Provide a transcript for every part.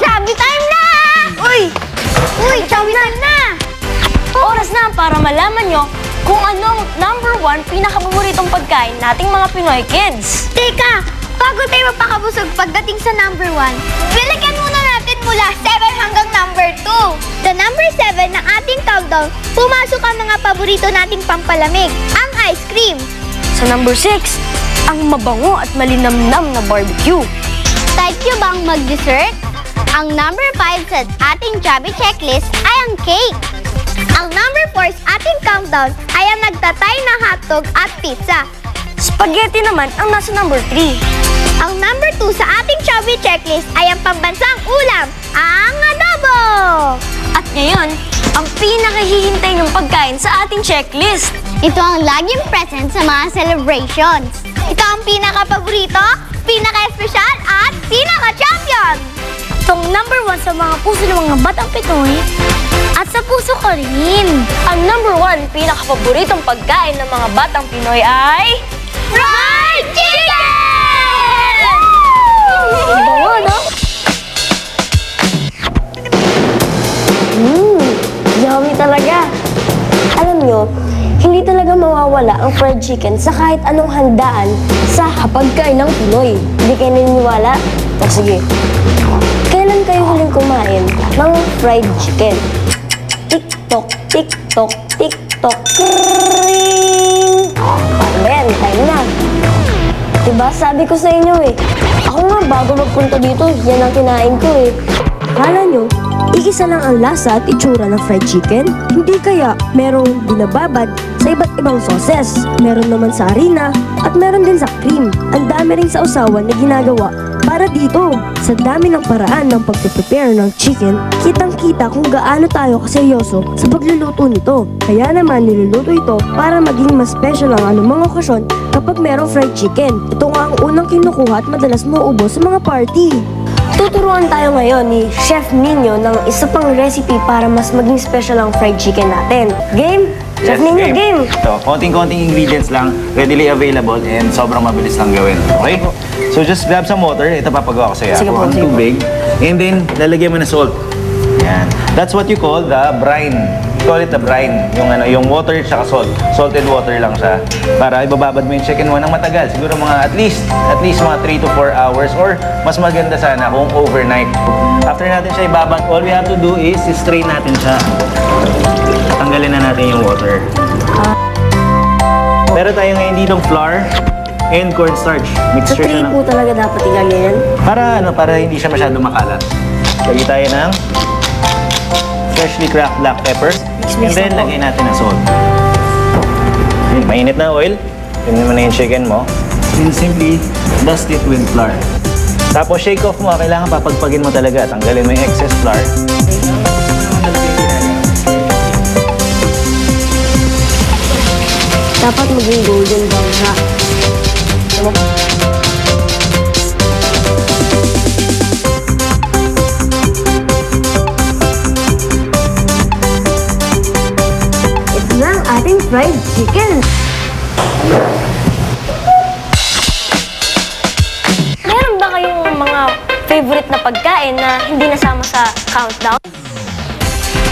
Chubby time na! Uy, chubby time na! Oras na para malaman nyo kung anong #1 pinakapaboritong pagkain nating mga Pinoy kids. Teka, bago tayo magpakabusog pagdating sa #1, balikan muna natin mula 7 hanggang #2. Sa #7 ng ating countdown, pumasok ang mga paborito nating pampalamig, ang ice cream. Sa #6, ang mabango at malinamnam na barbecue. Type nyo bang mag-dessert? Ang #5 sa ating chubby checklist ay ang cake. Ang #4 sa ating countdown ay ang nagtatay na hotdog at pizza. Spaghetti naman ang nasa #3. Ang #2 sa ating chubby checklist ay ang pambansang ulam, ang adobo! At ngayon, ang pinakahihintay ng pagkain sa ating checklist. Ito ang laging present sa mga celebrations. Ito ang pinaka-paborito, pinaka-espesyal at pinaka-champion! Itong #1 sa mga puso ng mga batang Pinoy at sa puso ko rin. Ang #1 pinakapaboritong pagkain ng mga batang Pinoy ay... Fried chicken! Bango, no? Yummy talaga. Alam nyo, hindi talaga mawawala ang fried chicken sa kahit anong handaan sa hapagkain ng Pinoy. Hindi kayo naniniwala? O sige, kailan kayo huling kumain ng fried chicken? Tik-tok, tik-tok, tik-tok, kring! Paano ba yan? Time na. Diba sabi ko sa inyo eh, ako nga bago magpunta dito, yan ang kinain ko eh. Akala nyo, iisa lang ang lasa at itsura ng fried chicken? Hindi kaya merong binababad sa iba't ibang sauces. Meron naman sa harina at meron din sa cream. Ang dami rin sa usawan na ginagawa para dito. Sa dami ng paraan ng pagpe-prepare ng chicken, kitang-kita kung gaano tayo kaseryoso sa pagluluto nito. Kaya naman niluluto ito para maging mas special ang anumang okasyon kapag merong fried chicken. Ito nga ang unang kinukuha at madalas mauubos sa mga party. Tuturuan tayo ngayon ni Chef Nino ng isa pang recipe para mas maging special ang fried chicken natin. Game? Chef Nino, game! So, konting-konting ingredients lang, readily available, and sobrang mabilis lang gawin. Okay? So, just grab some water. Ito papagawa ko sa'yo. Sige po, sige po. Tubig. And then, lalagyan mo na salt. Yan. That's what you call the brine. Call it the brine. Yung water tsaka salt. Salted water lang siya. Para ibababad mo yung chicken mo ng matagal. Siguro mga at least mga 3 to 4 hours or mas maganda sana kung overnight. After natin siya ibabad, all we have to do is strain natin siya. Tanggalin na natin yung water. Meron tayo ngayon ditong flour and cornstarch. Mixture siya po talaga dapat ilalagyan yan? para hindi siya masyadong makalat. Lagyan tayo ng freshly cracked black peppers. And then, lagyan natin ng salt. Mainit na oil. Tingnan mo na yung chicken mo. And simply, dust it with flour. Tapos, shake off mo. Kailangan papagpagin mo talaga. Tanggalin mo yung excess flour. Dapat maging golden brown siya. Ito na ang ating fried chicken. Meron ba kayong mga favorite na pagkain na hindi nasama sa countdown?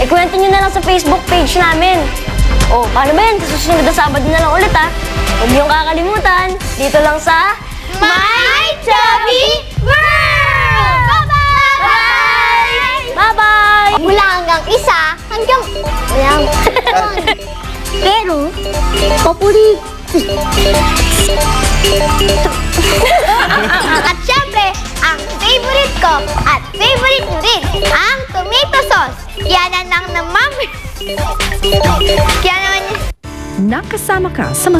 Kwento nyo na lang sa Facebook page namin. O, paano ba yan? Sa susunod na Sabado na lang ulit, ha? Huwag niyong kakalimutan. Dito lang sa My Chubby World! Bye-bye! Bye-bye! Mula hanggang 1 hanggang... Pero, paborito. At syempre, ang favorite ko at favorite nyo rin, ang tomato sauce. Yan ang nang namam... Kaya naman... Nakasama ka sa